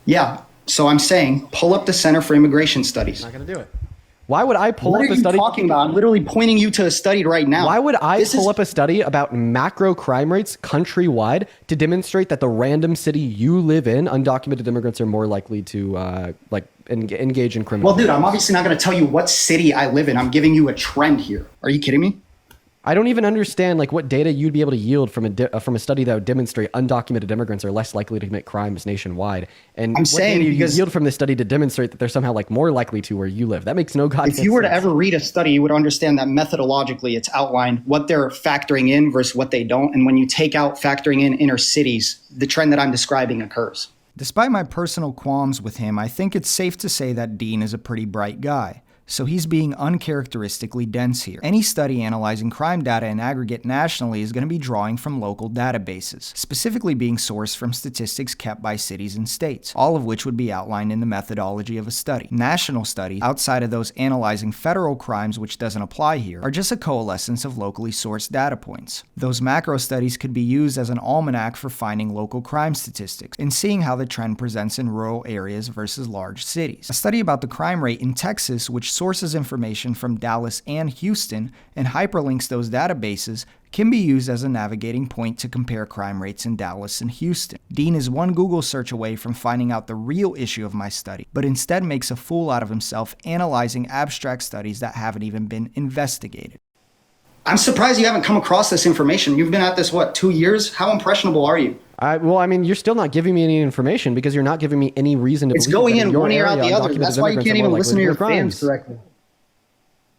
Yeah, so I'm saying pull up the Center for Immigration Studies. I'm not going to do it. Why would I pull up a study? What are you talking about? I'm literally pointing you to a study right now. Why would I pull up a study about macro crime rates countrywide to demonstrate that the random city you live in, undocumented immigrants are more likely to engage in criminal? Well, dude, I'm obviously not going to tell you what city I live in. I'm giving you a trend here. Are you kidding me? I don't even understand like what data you'd be able to yield from a study that would demonstrate undocumented immigrants are less likely to commit crimes nationwide. And I'm saying data you yield from this study to demonstrate that they're somehow like more likely to where you live. That makes no goddamn sense. If you were to ever read a study, you would understand that methodologically it's outlined what they're factoring in versus what they don't. And when you take out factoring in inner cities, the trend that I'm describing occurs. Despite my personal qualms with him, I think it's safe to say that Dean is a pretty bright guy. So he's being uncharacteristically dense here. Any study analyzing crime data in aggregate nationally is going to be drawing from local databases, specifically being sourced from statistics kept by cities and states, all of which would be outlined in the methodology of a study. National studies, outside of those analyzing federal crimes, which doesn't apply here, are just a coalescence of locally sourced data points. Those macro studies could be used as an almanac for finding local crime statistics and seeing how the trend presents in rural areas versus large cities. A study about the crime rate in Texas, which sources information from Dallas and Houston and hyperlinks those databases, can be used as a navigating point to compare crime rates in Dallas and Houston. Dean is one Google search away from finding out the real issue of my study, but instead makes a fool out of himself analyzing abstract studies that haven't even been investigated. I'm surprised you haven't come across this information. You've been at this, 2 years? How impressionable are you? Well, I mean, you're still not giving me any information because you're not giving me any reason to believe going in one ear out the other. That's why you can't even listen to your fans correctly.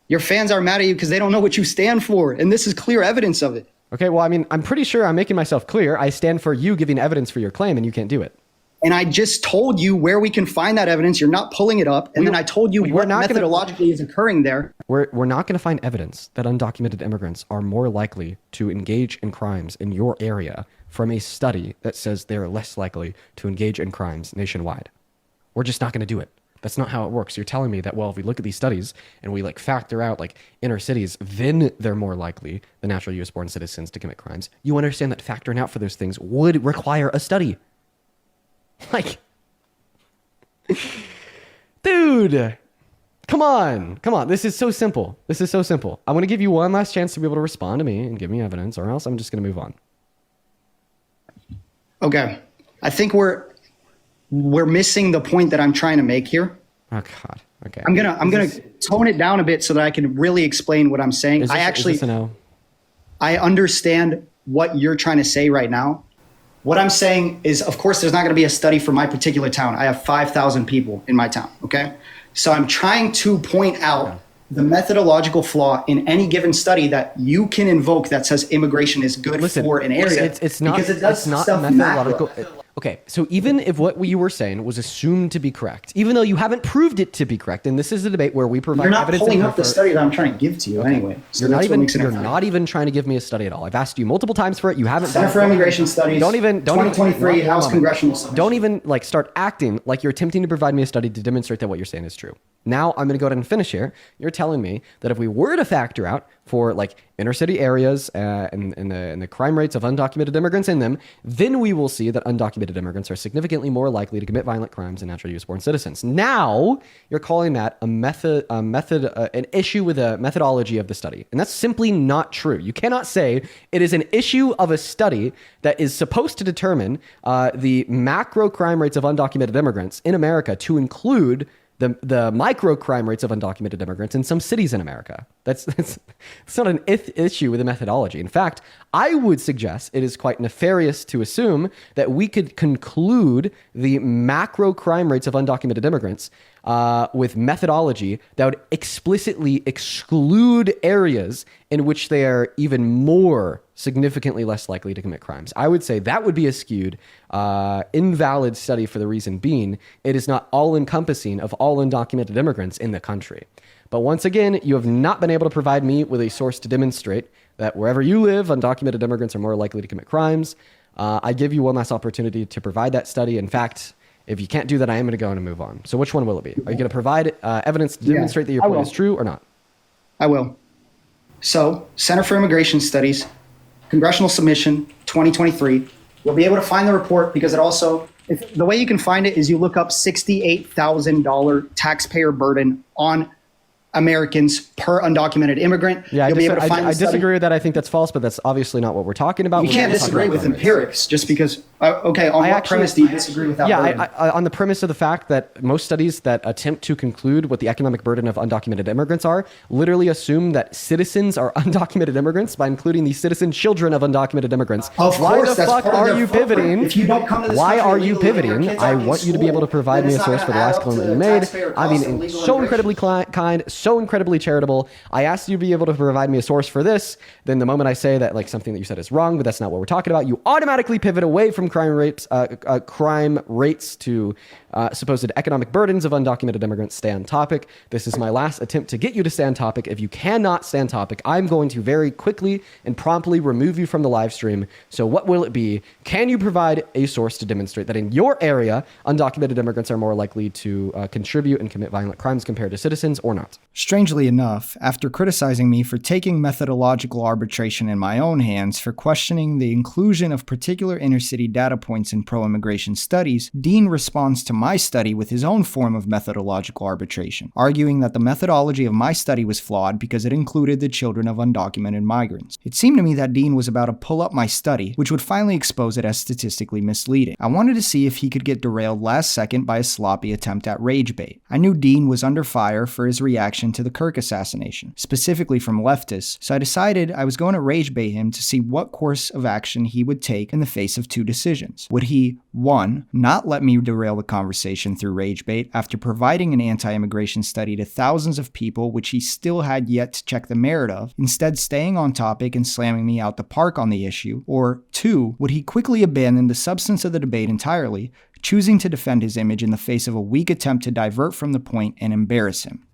Your fans are mad at you because they don't know what you stand for, and this is clear evidence of it. Okay, well, I mean, I'm pretty sure I'm making myself clear. I stand for you giving evidence for your claim, and you can't do it. And I just told you where we can find that evidence. You're not pulling it up. And then I told you what methodologically is occurring there. We're not going to find evidence that undocumented immigrants are more likely to engage in crimes in your area from a study that says they're less likely to engage in crimes nationwide. We're just not going to do it. That's not how it works. You're telling me that, well, if we look at these studies and we like factor out like inner cities, then they're more likely the natural U.S. born citizens to commit crimes. You understand that factoring out for those things would require a study. Like, dude, come on. This is so simple. I'm going to give you one last chance to be able to respond to me and give me evidence, or else I'm just going to move on. Okay. I think we're missing the point that I'm trying to make here. Oh God. Okay. I'm gonna tone it down a bit so that I can really explain what I'm saying. Is this a no? I understand what you're trying to say right now. What I'm saying is, of course, there's not going to be a study for my particular town. I have 5,000 people in my town. Okay. So I'm trying to point out the methodological flaw in any given study that you can invoke that says immigration is good for an area. It's not methodological. Okay, so even if what you were saying was assumed to be correct, even though you haven't proved it to be correct, and this is a debate where we provide evidence. You're not pulling up the study that I'm trying to give to you anyway. So you're not even trying to give me a study at all. I've asked you multiple times for it. You haven't. Center for Immigration Studies. 2023 House Congressional Submission. Don't even like start acting like you're attempting to provide me a study to demonstrate that what you're saying is true. Now I'm going to go ahead and finish here. You're telling me that if we were to factor out for like inner city areas and the crime rates of undocumented immigrants in them, then we will see that undocumented immigrants are significantly more likely to commit violent crimes than natural U.S. born citizens. Now you're calling that an issue with a methodology of the study, and that's simply not true. You cannot say it is an issue of a study that is supposed to determine the macro crime rates of undocumented immigrants in America to include the micro crime rates of undocumented immigrants in some cities in America. That's not an issue with the methodology. In fact, I would suggest it is quite nefarious to assume that we could conclude the macro crime rates of undocumented immigrants with methodology that would explicitly exclude areas in which they are even more significantly less likely to commit crimes. I would say that would be a skewed, invalid study for the reason being it is not all-encompassing of all undocumented immigrants in the country. But once again, you have not been able to provide me with a source to demonstrate that wherever you live, undocumented immigrants are more likely to commit crimes. I give you one last opportunity to provide that study. In fact, if you can't do that, I am going to go and move on. So which one will it be? Are you going to provide evidence to demonstrate that your point is true or not? I will. So, Center for Immigration Studies, Congressional Submission 2023. You'll be able to find the report because it also, the way you can find it is you look up $68,000 taxpayer burden on Americans per undocumented immigrant. Yeah, I disagree with that. I think that's false, but that's obviously not what we're talking about. You can't disagree with empirics just because, okay, on what premise do you disagree with that? Yeah, on the premise of the fact that most studies that attempt to conclude what the economic burden of undocumented immigrants are literally assume that citizens are undocumented immigrants by including the citizen children of undocumented immigrants. Why the fuck are you pivoting? If you don't come to this why are you pivoting? I want you to be able to provide me a source for the last claim that you made. I mean, so incredibly kind, so incredibly charitable. I asked you to be able to provide me a source for this. Then the moment I say that like something that you said is wrong, but that's not what we're talking about, you automatically pivot away from crime rates to supposed economic burdens of undocumented immigrants. Stay on topic. This is my last attempt to get you to stay on topic. If you cannot stay on topic, I'm going to very quickly and promptly remove you from the live stream. So what will it be? Can you provide a source to demonstrate that in your area, undocumented immigrants are more likely to contribute and commit violent crimes compared to citizens or not? Strangely enough, after criticizing me for taking methodological arbitration in my own hands for questioning the inclusion of particular inner-city data points in pro-immigration studies, Dean responds to my study with his own form of methodological arbitration, arguing that the methodology of my study was flawed because it included the children of undocumented migrants. It seemed to me that Dean was about to pull up my study, which would finally expose it as statistically misleading. I wanted to see if he could get derailed last second by a sloppy attempt at rage bait. I knew Dean was under fire for his reaction to the Kirk assassination, specifically from leftists, so I decided I was going to rage bait him to see what course of action he would take in the face of two decisions. Would he, 1, not let me derail the conversation through rage bait after providing an anti-immigration study to thousands of people which he still had yet to check the merit of, instead staying on topic and slamming me out the park on the issue? Or 2, would he quickly abandon the substance of the debate entirely, choosing to defend his image in the face of a weak attempt to divert from the point and embarrass him.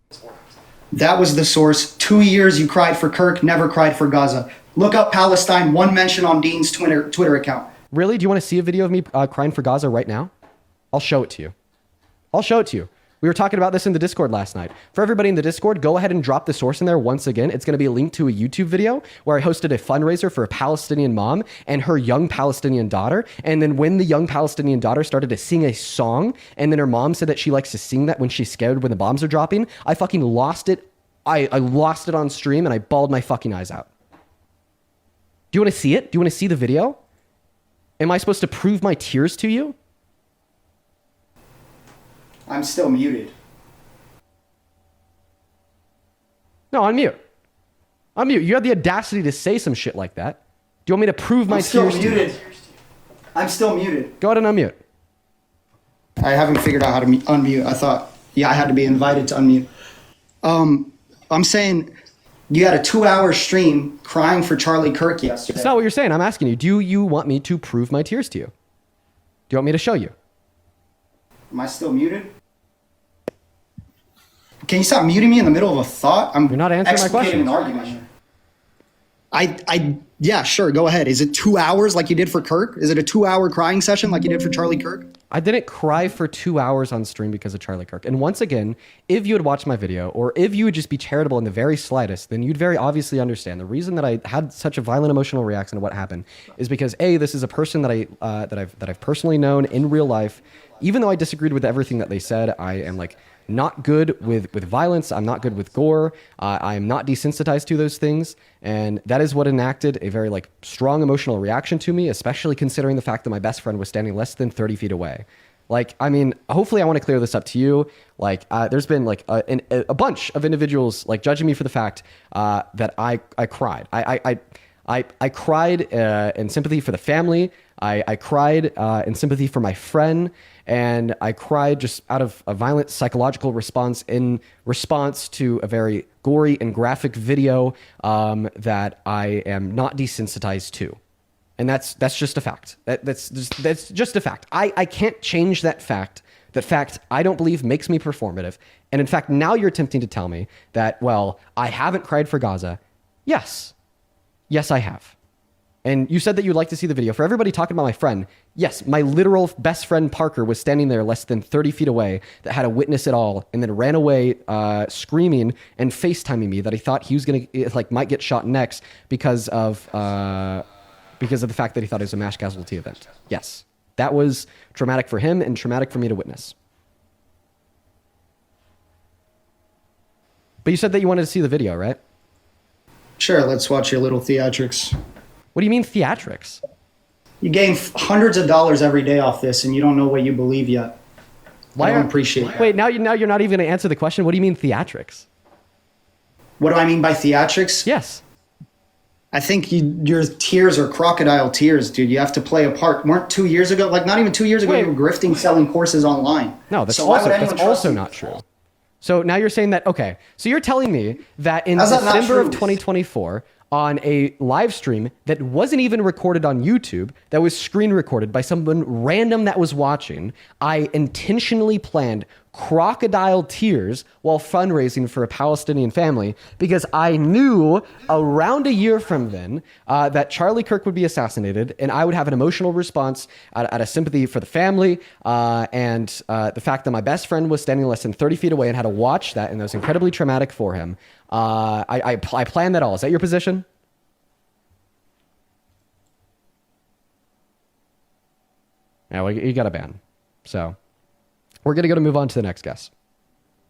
That was the source. 2 years you cried for Kirk, never cried for Gaza. Look up Palestine, one mention on Dean's Twitter account. Really? Do you want to see a video of me crying for Gaza right now? I'll show it to you. I'll show it to you. We were talking about this in the Discord last night. For everybody in the Discord, go ahead and drop the source in there once again. It's going to be a link to a YouTube video where I hosted a fundraiser for a Palestinian mom and her young Palestinian daughter. And then when the young Palestinian daughter started to sing a song, and then her mom said that she likes to sing that when she's scared when the bombs are dropping, I fucking lost it. I lost it on stream and I bawled my fucking eyes out. Do you want to see it? Do you want to see the video? Am I supposed to prove my tears to you? I'm still muted. No, unmute. Unmute. You had the audacity to say some shit like that. Do you want me to prove my tears to you? I'm still muted. Go ahead and unmute. I haven't figured out how to unmute. I thought, I had to be invited to unmute. I'm saying you had a 2-hour stream crying for Charlie Kirk yesterday. That's not what you're saying. I'm asking you, do you want me to prove my tears to you? Do you want me to show you? Am I still muted? Can you stop muting me in the middle of a thought? You're not answering my question. An argument. Yeah, sure, go ahead. Is it 2 hours like you did for Kirk? Is it a 2-hour crying session like you did for Charlie Kirk? I didn't cry for 2 hours on stream because of Charlie Kirk. And once again, if you had watched my video, or if you would just be charitable in the very slightest, then you'd very obviously understand the reason that I had such a violent emotional reaction to what happened is because A, this is a person that I've personally known in real life. Even though I disagreed with everything that they said, I am like not good with violence. I'm not good with gore. I'm not desensitized to those things. And that is what enacted a very like strong emotional reaction to me, especially considering the fact that my best friend was standing less than 30 feet away. Like, I mean, hopefully I want to clear this up to you. Like, there's been like a bunch of individuals like judging me for the fact that I cried. I cried in sympathy for the family. I cried in sympathy for my friend. And I cried just out of a violent psychological response in response to a very gory and graphic video that I am not desensitized to. And that's just a fact. That's just a fact. I can't change that fact. That fact, I don't believe makes me performative. And in fact, now you're attempting to tell me that, well, I haven't cried for Gaza. Yes. Yes, I have. And you said that you'd like to see the video. For everybody talking about my friend, yes, my literal best friend Parker was standing there less than 30 feet away that had to witness it all and then ran away screaming and FaceTiming me that he thought he was going to, might get shot next because of the fact that he thought it was a mass casualty event. Yes, that was traumatic for him and traumatic for me to witness. But you said that you wanted to see the video, right? Sure, let's watch your little theatrics. What do you mean theatrics? You gain hundreds of dollars every day off this, and you don't know what you believe yet. I don't appreciate that. Wait, now you're not even going to answer the question. What do you mean theatrics? What do I mean by theatrics? Yes. I think your tears are crocodile tears, dude. You have to play a part. Weren't 2 years ago, like not even 2 years ago, you were grifting, selling courses online. No, that's so also not true. So now you're saying that, okay, so you're telling me that in December of 2024, on a live stream that wasn't even recorded on YouTube, that was screen recorded by someone random that was watching, I intentionally planned crocodile tears while fundraising for a Palestinian family because I knew around a year from then that Charlie Kirk would be assassinated and I would have an emotional response out of sympathy for the family and the fact that my best friend was standing less than 30 feet away and had to watch that and that was incredibly traumatic for him. I planned that all. Is that your position? Yeah, well, you got a ban. So we're going to move on to the next guest.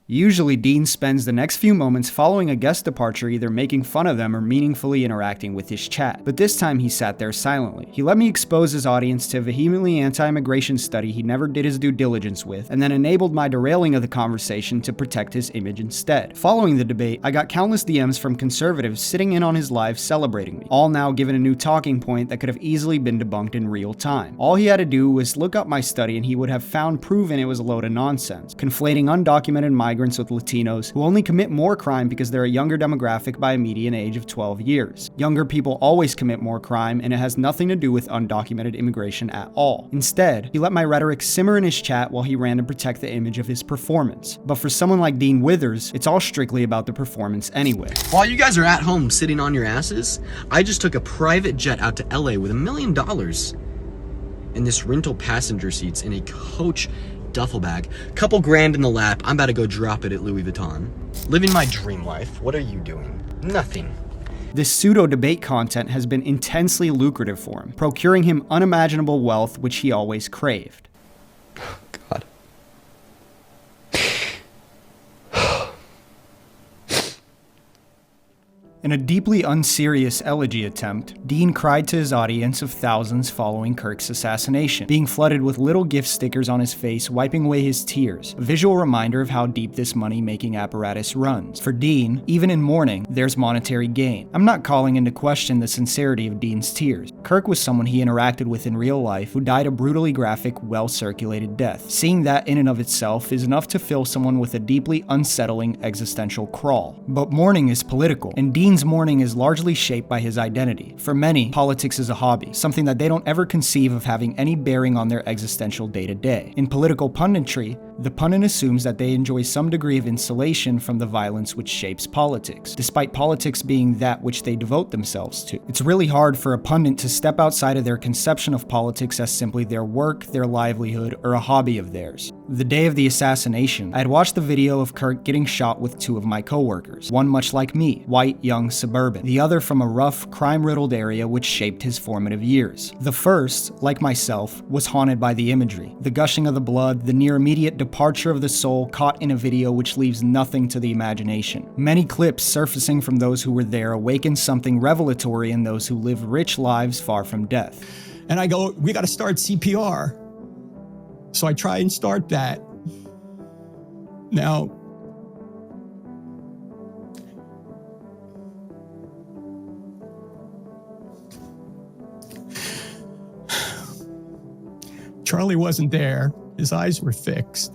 Usually, Dean spends the next few moments following a guest departure either making fun of them or meaningfully interacting with his chat, but this time he sat there silently. He let me expose his audience to a vehemently anti-immigration study he never did his due diligence with, and then enabled my derailing of the conversation to protect his image instead. Following the debate, I got countless DMs from conservatives sitting in on his live celebrating me, all now given a new talking point that could have easily been debunked in real time. All he had to do was look up my study and he would have found proven it was a load of nonsense, conflating undocumented migrants migrants with Latinos, who only commit more crime because they're a younger demographic by a median age of 12 years. Younger people always commit more crime, and it has nothing to do with undocumented immigration at all. Instead, he let my rhetoric simmer in his chat while he ran to protect the image of his performance. But for someone like Dean Withers, it's all strictly about the performance anyway. While you guys are at home sitting on your asses, I just took a private jet out to LA with $1 million in this rental passenger seats in a coach duffel bag. Couple grand in the lap, I'm about to go drop it at Louis Vuitton. Living my dream life. What are you doing? Nothing. This pseudo-debate content has been intensely lucrative for him, procuring him unimaginable wealth which he always craved. God. In a deeply unserious elegy attempt, Dean cried to his audience of thousands following Kirk's assassination, being flooded with little gift stickers on his face, wiping away his tears, a visual reminder of how deep this money-making apparatus runs. For Dean, even in mourning, there's monetary gain. I'm not calling into question the sincerity of Dean's tears. Kirk was someone he interacted with in real life who died a brutally graphic, well-circulated death. Seeing that in and of itself is enough to fill someone with a deeply unsettling existential crawl. But mourning is political, and Dean's mourning is largely shaped by his identity. For many, politics is a hobby, something that they don't ever conceive of having any bearing on their existential day-to-day. In political punditry, the pundit assumes that they enjoy some degree of insulation from the violence which shapes politics, despite politics being that which they devote themselves to. It's really hard for a pundit to step outside of their conception of politics as simply their work, their livelihood, or a hobby of theirs. The day of the assassination, I had watched the video of Kirk getting shot with two of my coworkers, one much like me, white, young, suburban, the other from a rough, crime-riddled area which shaped his formative years. The first, like myself, was haunted by the imagery, the gushing of the blood, the near immediate departure of the soul caught in a video which leaves nothing to the imagination. Many clips surfacing from those who were there awaken something revelatory in those who live rich lives far from death. And I go, we got to start CPR. So I try and start that. Now, Charlie wasn't there. His eyes were fixed.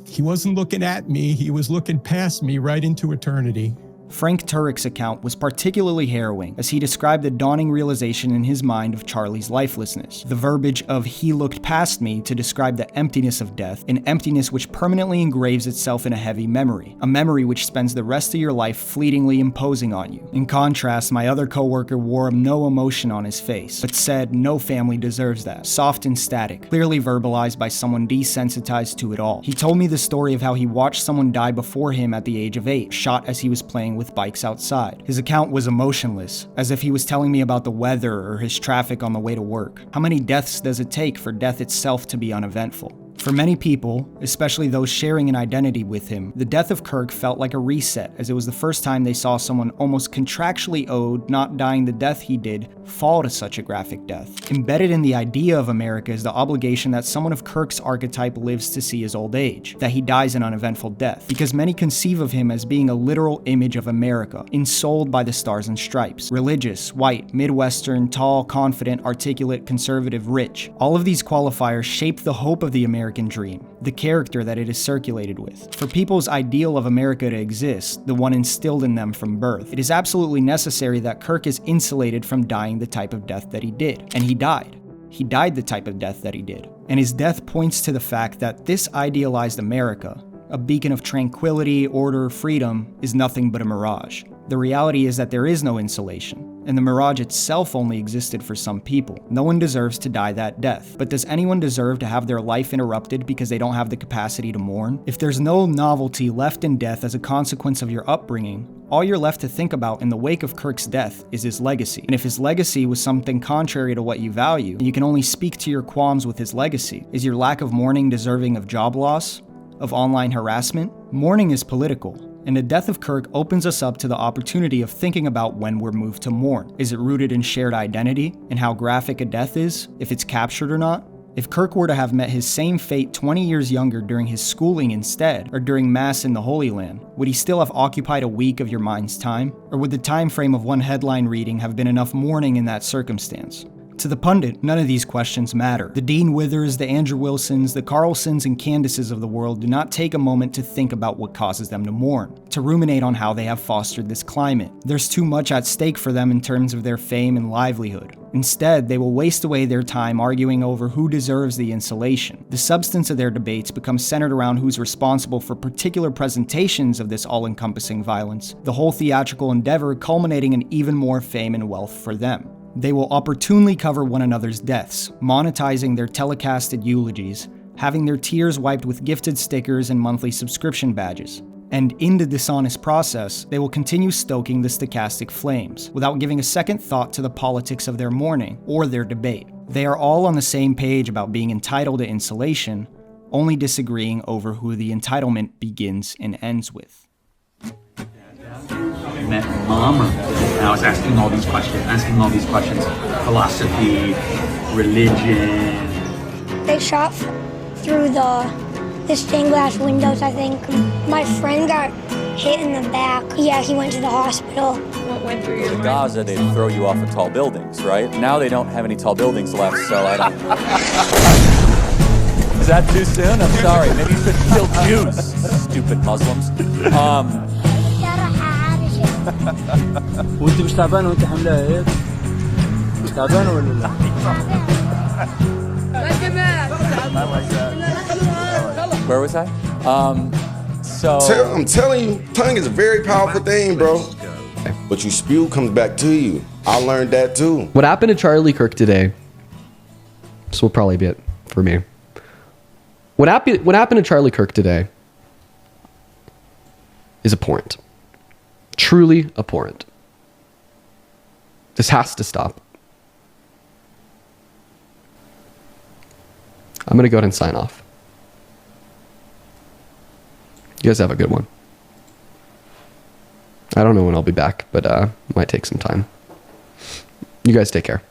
He wasn't looking at me. He was looking past me right into eternity. Frank Turek's account was particularly harrowing, as he described the dawning realization in his mind of Charlie's lifelessness. The verbiage of "he looked past me" to describe the emptiness of death, an emptiness which permanently engraves itself in a heavy memory, a memory which spends the rest of your life fleetingly imposing on you. In contrast, my other coworker wore no emotion on his face, but said no family deserves that, soft and static, clearly verbalized by someone desensitized to it all. He told me the story of how he watched someone die before him at the age of 8, shot as he was playing with bikes outside. His account was emotionless, as if he was telling me about the weather or his traffic on the way to work. How many deaths does it take for death itself to be uneventful? For many people, especially those sharing an identity with him, the death of Kirk felt like a reset, as it was the first time they saw someone almost contractually owed, not dying the death he did, fall to such a graphic death. Embedded in the idea of America is the obligation that someone of Kirk's archetype lives to see his old age, that he dies an uneventful death, because many conceive of him as being a literal image of America, ensouled by the stars and stripes. Religious, white, Midwestern, tall, confident, articulate, conservative, rich. All of these qualifiers shape the hope of the American dream, the character that it is circulated with. For people's ideal of America to exist, the one instilled in them from birth, it is absolutely necessary that Kirk is insulated from dying the type of death that he did. And he died. He died the type of death that he did. And his death points to the fact that this idealized America, a beacon of tranquility, order, freedom, is nothing but a mirage. The reality is that there is no insulation, and the mirage itself only existed for some people. No one deserves to die that death. But does anyone deserve to have their life interrupted because they don't have the capacity to mourn? If there's no novelty left in death as a consequence of your upbringing, all you're left to think about in the wake of Kirk's death is his legacy. And if his legacy was something contrary to what you value, and you can only speak to your qualms with his legacy, is your lack of mourning deserving of job loss? Of online harassment? Mourning is political, and the death of Kirk opens us up to the opportunity of thinking about when we're moved to mourn. Is it rooted in shared identity, and how graphic a death is, if it's captured or not? If Kirk were to have met his same fate 20 years younger during his schooling instead, or during Mass in the Holy Land, would he still have occupied a week of your mind's time? Or would the time frame of one headline reading have been enough mourning in that circumstance? To the pundit, none of these questions matter. The Dean Withers, the Andrew Wilsons, the Carlsons and Candaces of the world do not take a moment to think about what causes them to mourn, to ruminate on how they have fostered this climate. There's too much at stake for them in terms of their fame and livelihood. Instead, they will waste away their time arguing over who deserves the insulation. The substance of their debates becomes centered around who's responsible for particular presentations of this all-encompassing violence, the whole theatrical endeavor culminating in even more fame and wealth for them. They will opportunely cover one another's deaths, monetizing their telecasted eulogies, having their tears wiped with gifted stickers and monthly subscription badges. And in the dishonest process, they will continue stoking the stochastic flames, without giving a second thought to the politics of their mourning or their debate. They are all on the same page about being entitled to insulation, only disagreeing over who the entitlement begins and ends with. I met Mom, and I was asking all these questions, philosophy, religion. They shot through the stained glass windows, I think. My friend got hit in the back. Yeah, he went to the hospital. What went through your In mind? Gaza, they throw you off of tall buildings, right? Now they don't have any tall buildings left, so I don't... Is that too soon? I'm sorry. Maybe you should kill Jews, stupid Muslims. وانت مش تعبان وانت حملها هيك؟ مش تعبان ولا لا؟ Where was I? So... I'm telling you, tongue is a very powerful thing, bro. What you spew comes back to you. I learned that too. What happened to Charlie Kirk today? This will probably be it for me. What happened to Charlie Kirk today is abhorrent. Truly abhorrent. This has to stop. I'm going to go ahead and sign off. You guys have a good one. I don't know when I'll be back, but it might take some time. You guys take care.